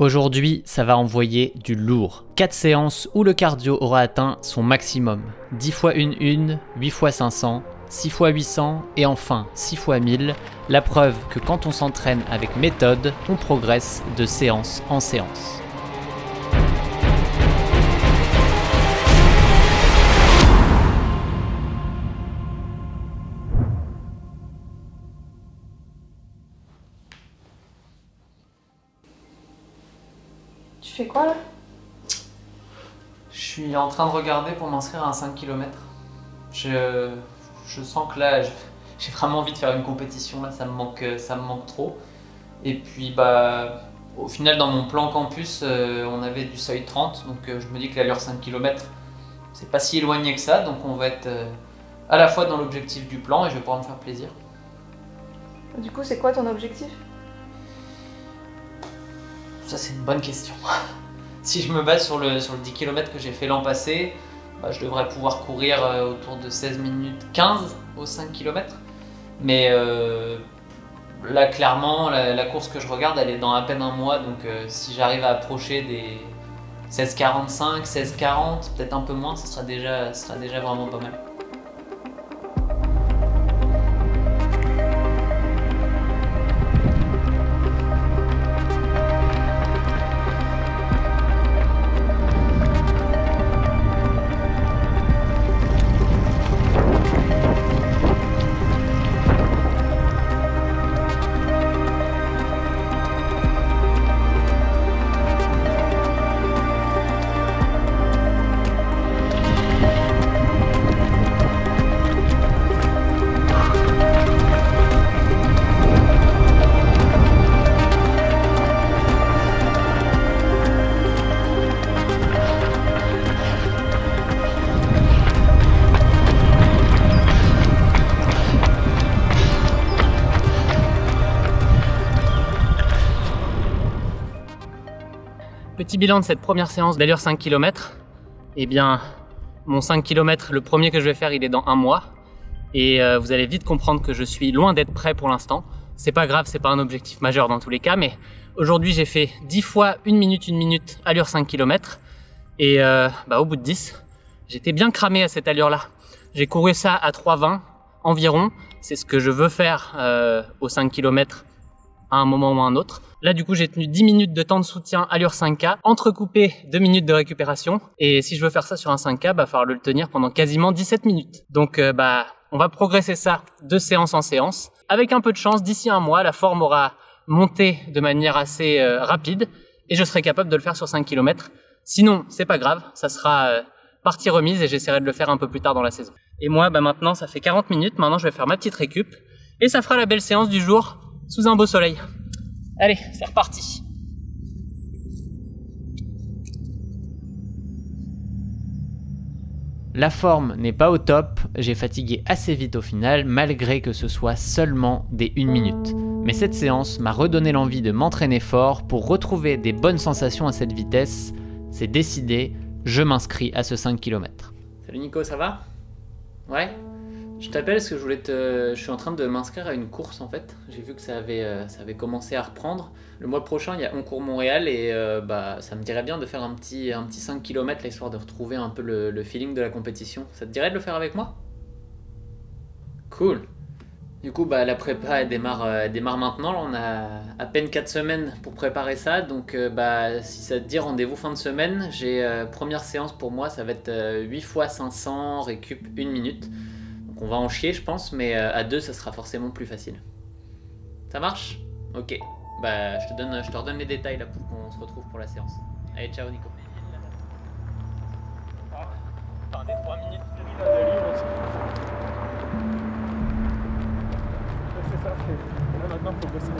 Aujourd'hui, ça va envoyer du lourd. 4 séances où le cardio aura atteint son maximum. 10 fois 1, 8 fois 500, 6 fois 800 et enfin 6 fois 1000. La preuve que quand on s'entraîne avec méthode, on progresse de séance en séance. Tu fais quoi là? Je suis en train de regarder pour m'inscrire à un 5 km. Je sens que là, j'ai vraiment envie de faire une compétition, là, ça me manque trop. Et puis au final dans mon plan campus, on avait du seuil 30, donc je me dis que l'allure 5 km, c'est pas si éloigné que ça, donc on va être à la fois dans l'objectif du plan et je vais pouvoir me faire plaisir. Du coup, c'est quoi ton objectif? Ça c'est une bonne question. Si je me base sur le 10 km que j'ai fait l'an passé, je devrais pouvoir courir autour de 16 minutes 15 au 5 km. Mais là clairement, la course que je regarde, elle est dans à peine un mois, donc si j'arrive à approcher des 16,45, 16,40, peut-être un peu moins, ce sera déjà vraiment pas mal. Petit bilan de cette première séance d'allure 5 km. Eh bien, mon 5 km, le premier que je vais faire, il est dans un mois. Et vous allez vite comprendre que je suis loin d'être prêt pour l'instant. C'est pas grave, c'est pas un objectif majeur dans tous les cas, mais aujourd'hui j'ai fait 10 fois 1 minute, allure 5 km. Et au bout de 10, j'étais bien cramé à cette allure-là. J'ai couru ça à 3,20 environ. C'est ce que je veux faire au 5 km à un moment ou à un autre. Là, du coup, j'ai tenu 10 minutes de temps de soutien allure 5K, entrecoupé 2 minutes de récupération. Et si je veux faire ça sur un 5K, il va falloir le tenir pendant quasiment 17 minutes. Donc, on va progresser ça de séance en séance. Avec un peu de chance, d'ici un mois, la forme aura monté de manière assez rapide et je serai capable de le faire sur 5 km. Sinon, c'est pas grave, ça sera partie remise et j'essaierai de le faire un peu plus tard dans la saison. Et moi, maintenant, ça fait 40 minutes. Maintenant, je vais faire ma petite récup et ça fera la belle séance du jour sous un beau soleil. Allez, c'est reparti. La forme n'est pas au top, j'ai fatigué assez vite au final, malgré que ce soit seulement des 1 minute. Mais cette séance m'a redonné l'envie de m'entraîner fort pour retrouver des bonnes sensations à cette vitesse. C'est décidé, je m'inscris à ce 5 km. Salut Nico, ça va? Ouais? Je t'appelle parce que je suis en train de m'inscrire à une course en fait. J'ai vu que ça avait commencé à reprendre. Le mois prochain, il y a On Court Montréal et ça me dirait bien de faire un petit 5 km là, histoire de retrouver un peu le feeling de la compétition. Ça te dirait de le faire avec moi? Cool. Du coup, la prépa elle démarre maintenant. Là, on a à peine 4 semaines pour préparer ça. Donc, si ça te dit, rendez-vous fin de semaine. J'ai première séance pour moi, ça va être 8 fois 500, récup 1 minute. On va en chier je pense, mais à 2 ça sera forcément plus facile. Ça marche? Ok. Je te redonne les détails là pour qu'on se retrouve pour la séance. Allez, ciao Nico. Enfin, des 3 minutes de livre aussi. C'est ça, là maintenant il faut bosser.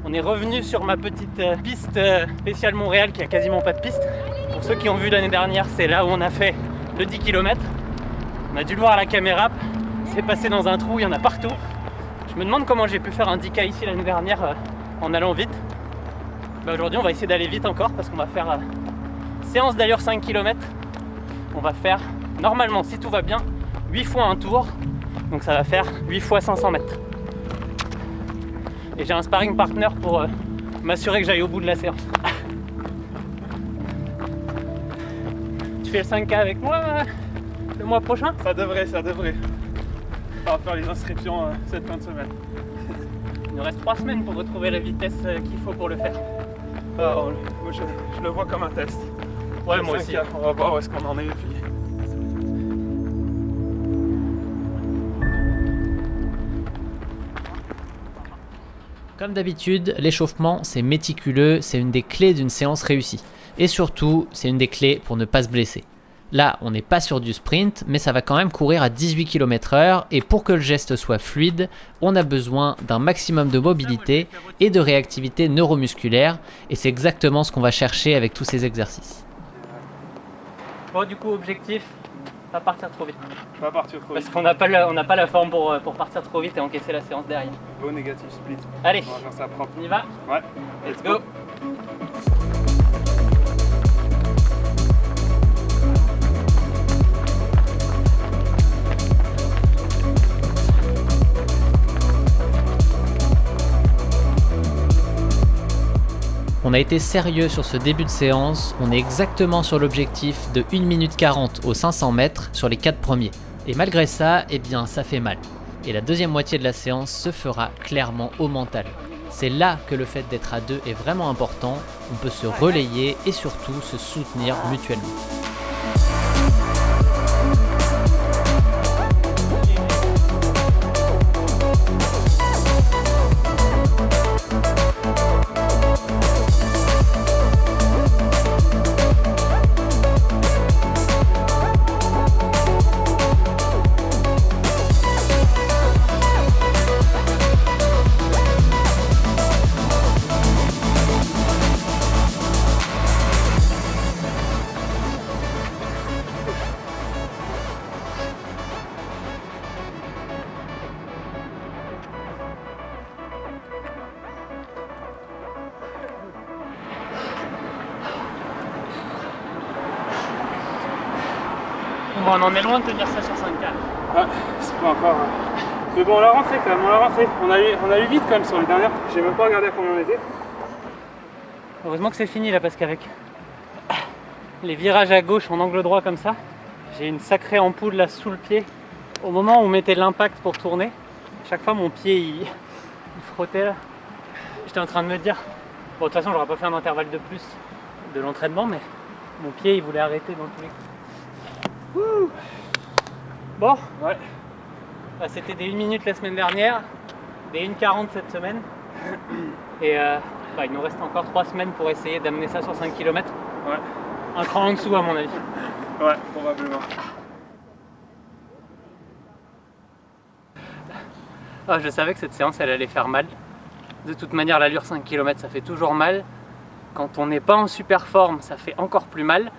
On est revenu sur ma petite piste spéciale Montréal qui a quasiment pas de piste. Pour ceux qui ont vu l'année dernière, c'est là où on a fait le 10 km. On a dû le voir à la caméra, c'est passé dans un trou, il y en a partout. Je me demande comment j'ai pu faire un 10K ici l'année dernière en allant vite. Aujourd'hui on va essayer d'aller vite encore parce qu'on va faire séance d'allure 5 km. On va faire normalement, si tout va bien, 8 fois un tour. Donc ça va faire 8 fois 500 mètres. Et j'ai un sparring partner pour m'assurer que j'aille au bout de la séance. Tu fais le 5K avec moi le mois prochain? Ça devrait. On va faire les inscriptions cette fin de semaine. Il nous reste 3 semaines pour retrouver la vitesse qu'il faut pour le faire. Moi, je le vois comme un test. Ouais, Le moi 5K, aussi. On va voir où est-ce qu'on en est. Puis... Comme d'habitude, l'échauffement, c'est méticuleux, c'est une des clés d'une séance réussie. Et surtout, c'est une des clés pour ne pas se blesser. Là, on n'est pas sur du sprint, mais ça va quand même courir à 18 km/h et pour que le geste soit fluide, on a besoin d'un maximum de mobilité et de réactivité neuromusculaire et c'est exactement ce qu'on va chercher avec tous ces exercices. Bon, du coup, objectif, pas partir trop vite. On va partir trop Parce vite. qu'on n'a pas la forme pour partir trop vite et encaisser la séance derrière. Go négatif split. Allez, On va faire ça propre. on y va? Ouais. Let's go! On a été sérieux sur ce début de séance, on est exactement sur l'objectif de 1 minute 40 aux 500 mètres sur les 4 premiers. Et malgré ça, eh bien ça fait mal. Et la deuxième moitié de la séance se fera clairement au mental. C'est là que le fait d'être à deux est vraiment important, on peut se relayer et surtout se soutenir mutuellement. Bon, on en est loin de tenir ça sur 5K. Ah, c'est pas encore. Mais bon, on l'a rentré quand même, on l'a rentré. On a eu vite quand même sur les dernières. J'ai même pas regardé à combien on était. Heureusement que c'est fini là, parce qu'avec les virages à gauche en angle droit comme ça, j'ai une sacrée ampoule là sous le pied. Au moment où on mettait l'impact pour tourner, à chaque fois mon pied il frottait là. J'étais en train de me dire, bon de toute façon j'aurais pas fait un intervalle de plus de l'entraînement, mais mon pied il voulait arrêter dans tous les coups. Wouh. Bon, Ouais. bah, c'était des 1 minute la semaine dernière, des 1:40 cette semaine. Et bah, il nous reste encore 3 semaines pour essayer d'amener ça sur 5 km. Ouais. Un cran en dessous à mon avis. Ouais, probablement. Ah, je savais que cette séance elle allait faire mal. De toute manière l'allure 5 km ça fait toujours mal. Quand on n'est pas en super forme ça fait encore plus mal.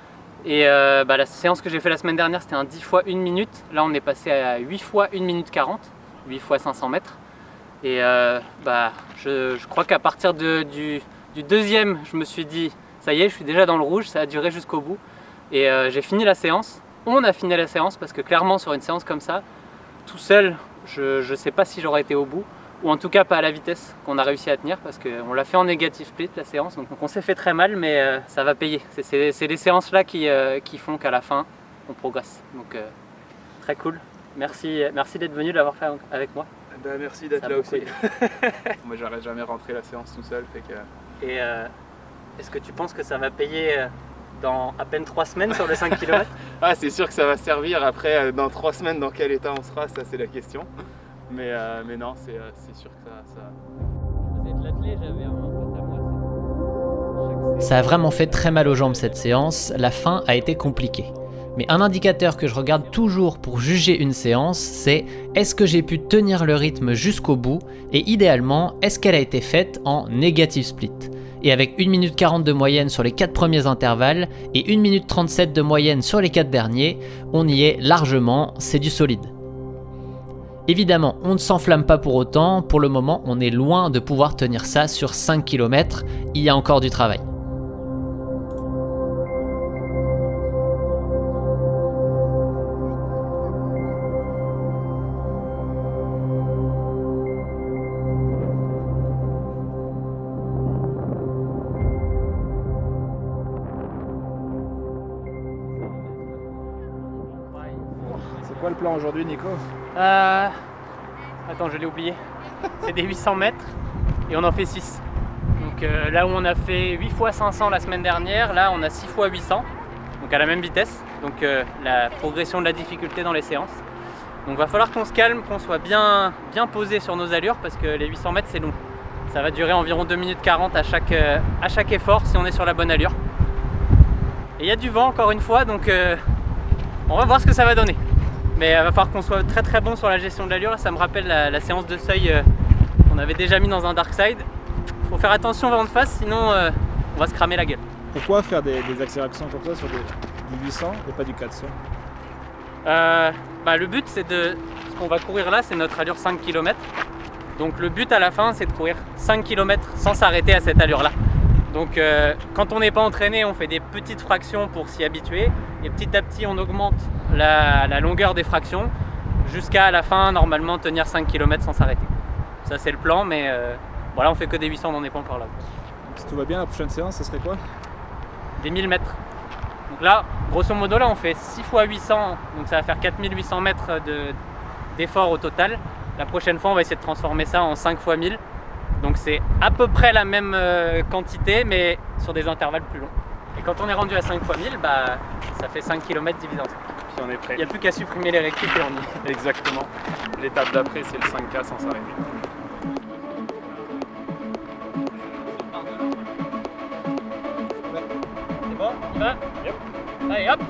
Et bah, la séance que j'ai fait la semaine dernière c'était un 10 fois 1 minute. Là on est passé à 8 fois 1 minute 40. 8 fois 500 mètres. Et bah, je crois qu'à partir du deuxième je me suis dit ça y est je suis déjà dans le rouge, ça a duré jusqu'au bout. Et j'ai fini la séance. On a fini la séance parce que clairement sur une séance comme ça, tout seul, je ne sais pas si j'aurais été au bout, ou en tout cas pas à la vitesse qu'on a réussi à tenir parce qu'on l'a fait en négatif split la séance, donc on s'est fait très mal mais ça va payer. C'est les séances là qui font qu'à la fin on progresse. Donc très cool, merci d'être venu, d'avoir fait avec moi. Ben, merci d'être Ça a là beaucoup aussi. aidé. Moi j'aurais jamais rentré la séance tout seul, fait que... Et est-ce que tu penses que ça va payer dans à peine 3 semaines sur le 5 km? Ah, c'est sûr que ça va servir. Après, dans 3 semaines, dans quel état on sera, ça c'est la question. Mais non, c'est sûr que ça... Vous êtes l'athlète, j'avais un pote à moi. Ça a vraiment fait très mal aux jambes cette séance, la fin a été compliquée. Mais un indicateur que je regarde toujours pour juger une séance, c'est est-ce que j'ai pu tenir le rythme jusqu'au bout et idéalement, est-ce qu'elle a été faite en négative split. Et avec 1 minute 40 de moyenne sur les 4 premiers intervalles et 1 minute 37 de moyenne sur les 4 derniers, on y est largement, c'est du solide. Évidemment, on ne s'enflamme pas pour autant, pour le moment on est loin de pouvoir tenir ça sur 5 km, il y a encore du travail. plan aujourd'hui, Nico? Attends, je l'ai oublié. C'est des 800 mètres et on en fait 6. Donc là où on a fait 8 x 500 la semaine dernière, là on a 6 x 800, donc à la même vitesse. Donc la progression de la difficulté dans les séances. Donc va falloir qu'on se calme, qu'on soit bien posé sur nos allures parce que les 800 mètres c'est long. Ça va durer environ 2 minutes 40 à chaque effort si on est sur la bonne allure. Et il y a du vent encore une fois, donc on va voir ce que ça va donner. Mais il va falloir qu'on soit très bon sur la gestion de l'allure. Ça me rappelle la séance de seuil qu'on avait déjà mis dans un dark side. Faut faire attention au vent de face, sinon on va se cramer la gueule. Pourquoi faire des accélérations comme ça sur du 800 et pas du 400? Le but c'est ce qu'on va courir là, c'est notre allure 5 km. Donc le but à la fin c'est de courir 5 km sans s'arrêter à cette allure là. Donc quand on n'est pas entraîné, on fait des petites fractions pour s'y habituer et petit à petit on augmente la longueur des fractions jusqu'à la fin normalement tenir 5 km sans s'arrêter. Ça c'est le plan, mais voilà, on fait que des 800, on n'en est pas encore là. Donc, si tout va bien, la prochaine séance, ce serait quoi? Des 1000 mètres. Donc là, grosso modo, là on fait 6 x 800, donc ça va faire 4800 mètres d'effort au total. La prochaine fois, on va essayer de transformer ça en 5 x 1000. Donc c'est à peu près la même quantité, mais sur des intervalles plus longs. Et quand on est rendu à 5 x 1000, ça fait 5 km divisé en 5. Puis on est prêt. Il n'y a plus qu'à supprimer les récup et on y est. Exactement. L'étape d'après, c'est le 5K sans s'arrêter. C'est bon, on y va? Yep. Allez, hop!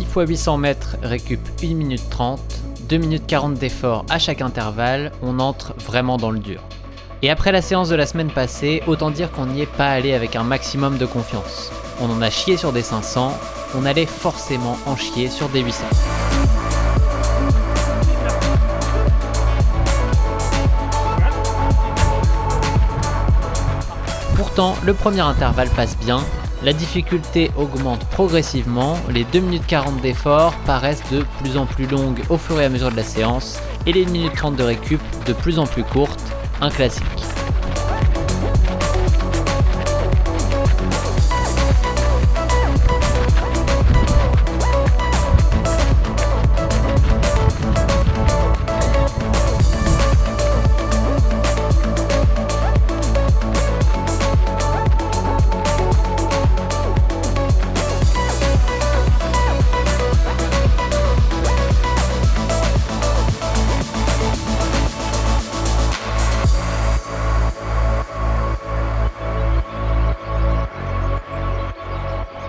X 800 mètres récup 1 minute 30, 2 minutes 40 d'effort à chaque intervalle, on entre vraiment dans le dur. Et après la séance de la semaine passée, autant dire qu'on n'y est pas allé avec un maximum de confiance. On en a chié sur des 500, on allait forcément en chier sur des 800. Pourtant, le premier intervalle passe bien, la difficulté augmente progressivement, les 2 minutes 40 d'effort paraissent de plus en plus longues au fur et à mesure de la séance, et les 1 minute 30 de récup de plus en plus courtes, un classique.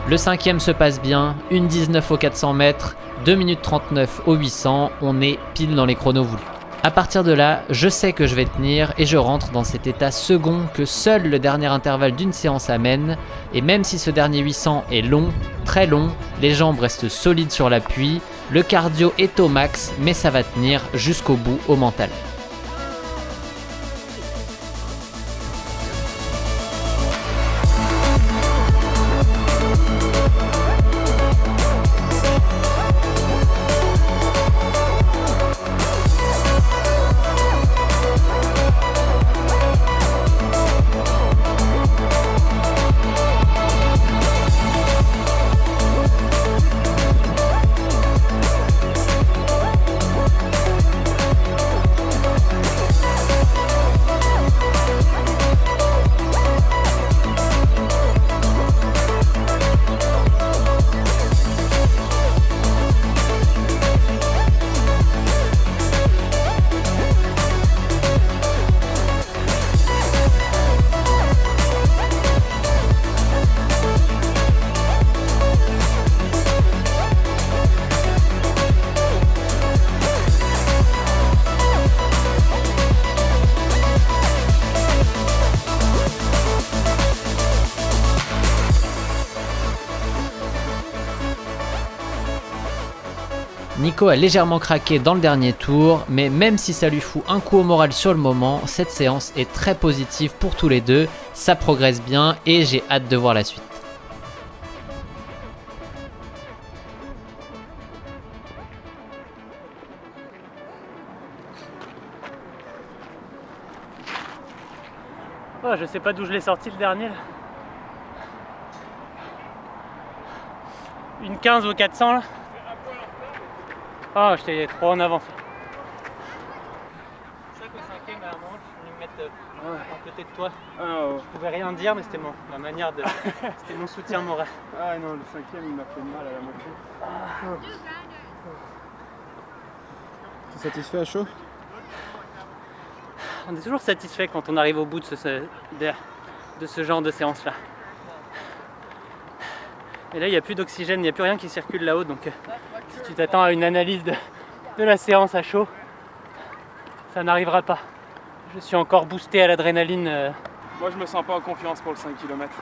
Le cinquième se passe bien, 1:19 au 400 mètres, 2 minutes 39 au 800, on est pile dans les chronos voulus. A partir de là, je sais que je vais tenir et je rentre dans cet état second que seul le dernier intervalle d'une séance amène, et même si ce dernier 800 est long, très long, les jambes restent solides sur l'appui, le cardio est au max, mais ça va tenir jusqu'au bout au mental. Nico a légèrement craqué dans le dernier tour, mais même si ça lui fout un coup au moral sur le moment, cette séance est très positive pour tous les deux, ça progresse bien et j'ai hâte de voir la suite. Oh, je sais pas d'où je l'ai sorti le dernier là. Une 15 au 400 là. Oh, j'étais trop en avance. C'est ça qu'au 5ème, à un moment, je suis venu me mettre à côté de toi. Je pouvais rien dire, mais c'était ma manière de. C'était mon soutien moral. Ah non, le 5ème il m'a fait mal à la moitié. T'es satisfait à chaud? On est toujours satisfait quand on arrive au bout de ce genre de séance là. Et là il n'y a plus d'oxygène, il n'y a plus rien qui circule là-haut, donc si tu t'attends à une analyse de la séance à chaud, ça n'arrivera pas. Je suis encore boosté à l'adrénaline. Moi je me sens pas en confiance pour le 5 km.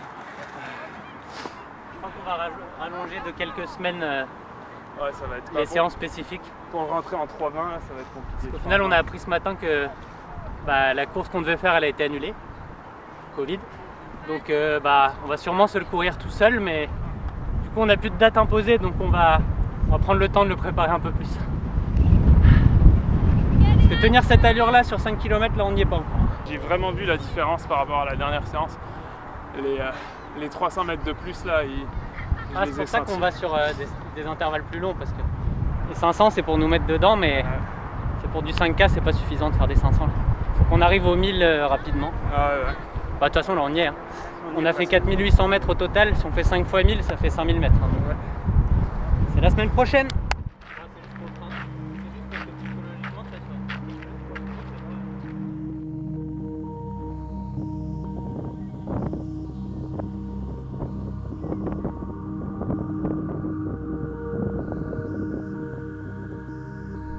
Je crois qu'on va rallonger de quelques semaines Ouais, ça va être les séances spécifiques. Pour rentrer en 3,20 là, ça va être compliqué. Au final on a appris ce matin que la course qu'on devait faire elle a été annulée. Covid. Donc on va sûrement se le courir tout seul, mais du coup on n'a plus de date imposée, donc on va prendre le temps de le préparer un peu plus. Parce que tenir cette allure là sur 5 km là on n'y est pas encore. J'ai vraiment vu la différence par rapport à la dernière séance. Les 300 mètres de plus là, c'est pour ça qu'on va sur des intervalles plus longs, parce que les 500 c'est pour nous mettre dedans, mais c'est pour du 5K, c'est pas suffisant de faire des 500 là. Faut qu'on arrive aux 1000 rapidement. Ah ouais. De toute façon là on y est. Hein. On a fait 4800 mètres au total, si on fait 5 fois 1000 ça fait 5000 mètres. Hein, donc, c'est la semaine prochaine.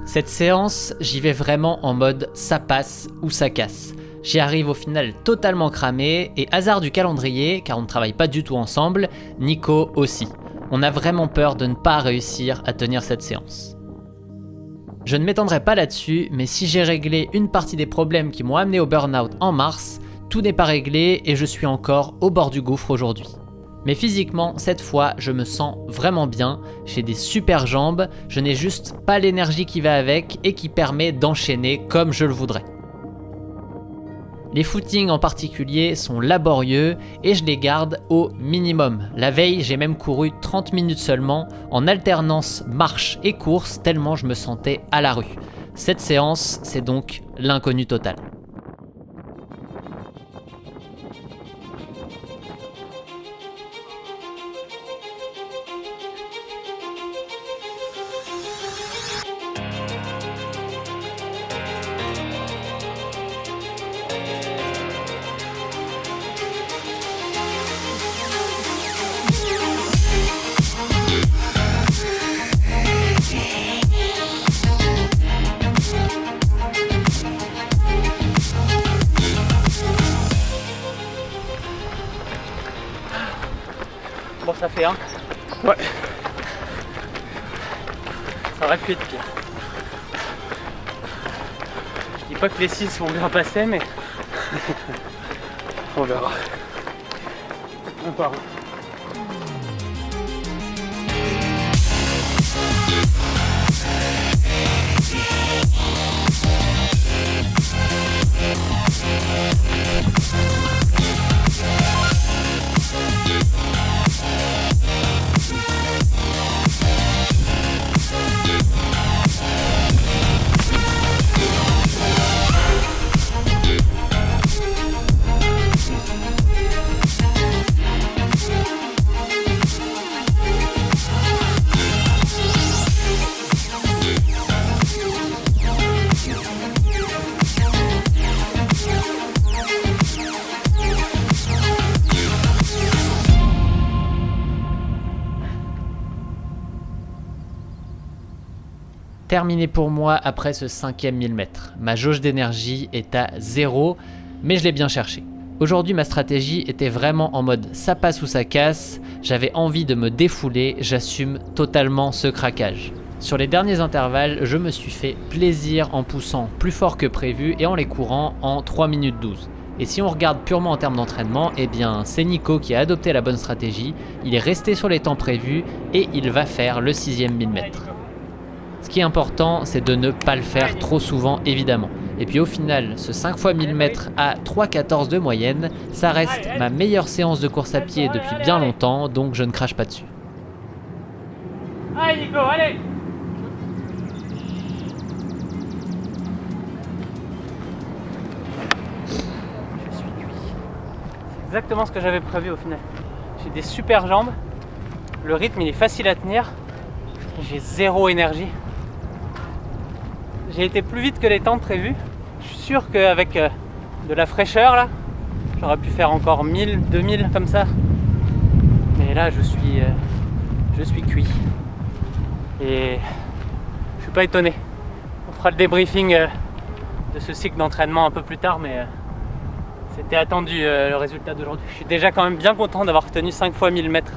Cette séance, j'y vais vraiment en mode ça passe ou ça casse. J'y arrive au final totalement cramé et hasard du calendrier, car on ne travaille pas du tout ensemble, Nico aussi. On a vraiment peur de ne pas réussir à tenir cette séance. Je ne m'étendrai pas là-dessus, mais si j'ai réglé une partie des problèmes qui m'ont amené au burn-out en mars, tout n'est pas réglé et je suis encore au bord du gouffre aujourd'hui. Mais physiquement, cette fois, je me sens vraiment bien, j'ai des super jambes, je n'ai juste pas l'énergie qui va avec et qui permet d'enchaîner comme je le voudrais. Les footings en particulier sont laborieux et je les garde au minimum. La veille, j'ai même couru 30 minutes seulement en alternance marche et course tellement je me sentais à la rue. Cette séance, c'est donc l'inconnu total. Bon, ça fait un. Ouais. Ça aurait pu être pire. Je dis pas que les 6 vont bien passer, mais On verra. Un par un. Terminé pour moi après ce 5e 1000 mètres. Ma jauge d'énergie est à 0, mais je l'ai bien cherché. Aujourd'hui, ma stratégie était vraiment en mode ça passe ou ça casse, j'avais envie de me défouler, j'assume totalement ce craquage. Sur les derniers intervalles, je me suis fait plaisir en poussant plus fort que prévu et en les courant en 3 minutes 12. Et si on regarde purement en termes d'entraînement, eh bien c'est Nico qui a adopté la bonne stratégie, il est resté sur les temps prévus et il va faire le 6e 1000 mètres. Ce qui est important, c'est de ne pas le faire trop souvent, évidemment. Et puis au final, ce 5 x 1000 mètres à 3,14 de moyenne, ça reste ma meilleure séance de course à pied depuis bien longtemps, donc je ne crache pas dessus. Allez Nico, allez! Je suis cuit. C'est exactement ce que j'avais prévu au final. J'ai des super jambes, le rythme il est facile à tenir, j'ai zéro énergie. J'ai été plus vite que les temps prévus. Je suis sûr qu'avec de la fraîcheur là, j'aurais pu faire encore 1000, 2000 comme ça. Mais là je suis cuit. Et je suis pas étonné. On fera le débriefing de ce cycle d'entraînement un peu plus tard, mais c'était attendu le résultat d'aujourd'hui. Je suis déjà quand même bien content d'avoir tenu 5 x 1000 mètres.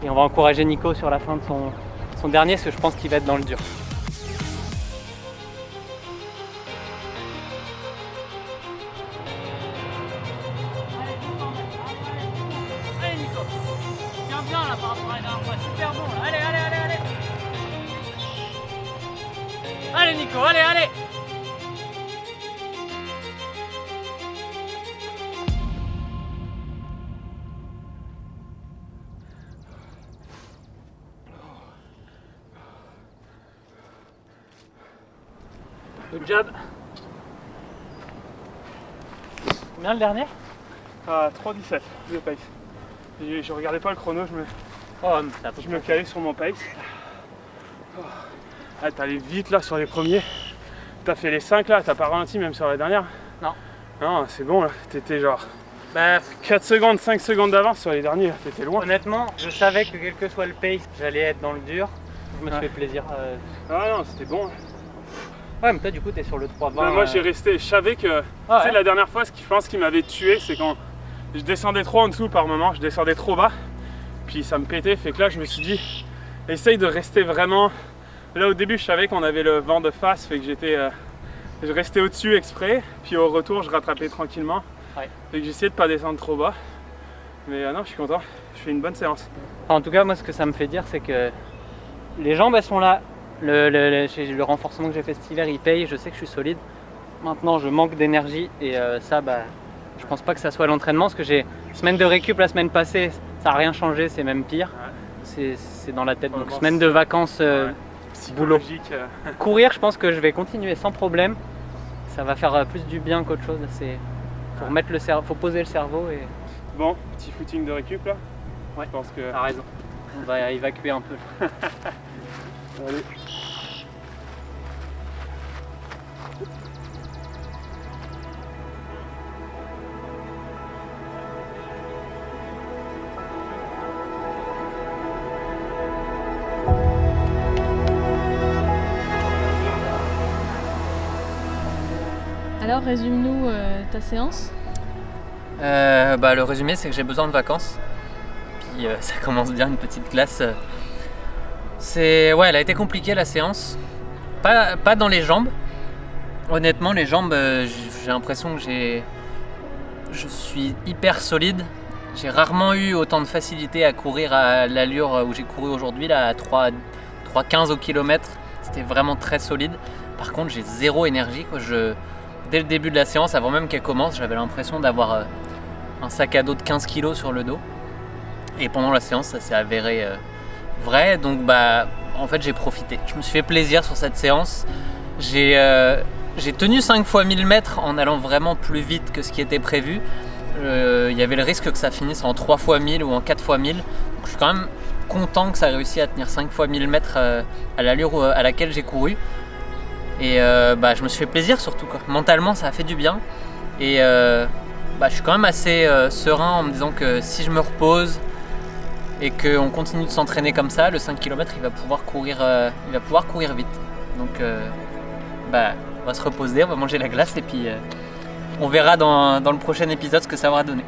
Et on va encourager Nico sur la fin de son dernier, parce que je pense qu'il va être dans le dur. Allez Nico, tiens bien là par rapport à la dernière fois, super bon là, allez, allez, allez, allez. Allez Nico, allez, allez. Good job. Combien le dernier? 3,17 de pace. Je regardais pas le chrono, je me calais sur mon pace. Ah, t'es allé vite là sur les premiers. T'as fait les 5 là, t'as pas ralenti même sur la dernière? Non. Non, c'est bon là, t'étais genre 4 secondes, 5 secondes d'avance sur les derniers, t'étais loin. Honnêtement, je savais que quel que soit le pace, j'allais être dans le dur. Je me suis fait plaisir. Ah non, c'était bon. Ouais, mais toi du coup t'es sur le 3,20. Bah, moi j'ai resté, je savais que tu sais, la dernière fois, je pense qui m'avait tué, c'est quand je descendais trop en dessous par moment, je descendais trop bas, puis ça me pétait, fait que là je me suis dit, essaye de rester vraiment. Là au début je savais qu'on avait le vent de face, fait que je restais au-dessus exprès, puis au retour je rattrapais tranquillement, fait que j'essayais de pas descendre trop bas. Mais non, je suis content, je fais une bonne séance. Enfin, en tout cas moi ce que ça me fait dire c'est que les jambes elles sont là. Le renforcement que j'ai fait cet hiver il paye, je sais que je suis solide. Maintenant je manque d'énergie et ça je pense pas que ça soit l'entraînement parce que j'ai semaine de récup la semaine passée, ça n'a rien changé, c'est même pire. C'est dans la tête, donc semaine de vacances boulot. Courir je pense que je vais continuer sans problème, ça va faire plus du bien qu'autre chose. Faut remettre le cerveau, faut poser le cerveau et... Bon, petit footing de récup là. Ouais, je pense que... t'as raison, on va évacuer un peu. Allez. Alors, résume-nous ta séance. Le résumé c'est que j'ai besoin de vacances. Puis ça commence bien, une petite glace. Elle a été compliquée la séance. Pas dans les jambes. Honnêtement, les jambes, j'ai l'impression que je suis hyper solide. J'ai rarement eu autant de facilité à courir à l'allure où j'ai couru aujourd'hui, là, à 3,15 au kilomètre. C'était vraiment très solide. Par contre, j'ai zéro énergie, quoi. Dès le début de la séance, avant même qu'elle commence, j'avais l'impression d'avoir un sac à dos de 15 kg sur le dos. Et pendant la séance, ça s'est avéré vrai. Donc, en fait, j'ai profité. Je me suis fait plaisir sur cette séance. J'ai tenu 5 x 1000 mètres en allant vraiment plus vite que ce qui était prévu. Il y avait le risque que ça finisse en 3 x 1000 ou en 4 x 1000. Donc, je suis quand même content que ça ait réussi à tenir 5 x 1000 mètres à l'allure à laquelle j'ai couru. Et je me suis fait plaisir surtout, quoi. Mentalement, ça a fait du bien. Et je suis quand même assez serein en me disant que si je me repose et qu'on continue de s'entraîner comme ça, le 5 km il va pouvoir courir vite. Donc on va se reposer, on va manger la glace et puis on verra dans le prochain épisode ce que ça aura donné.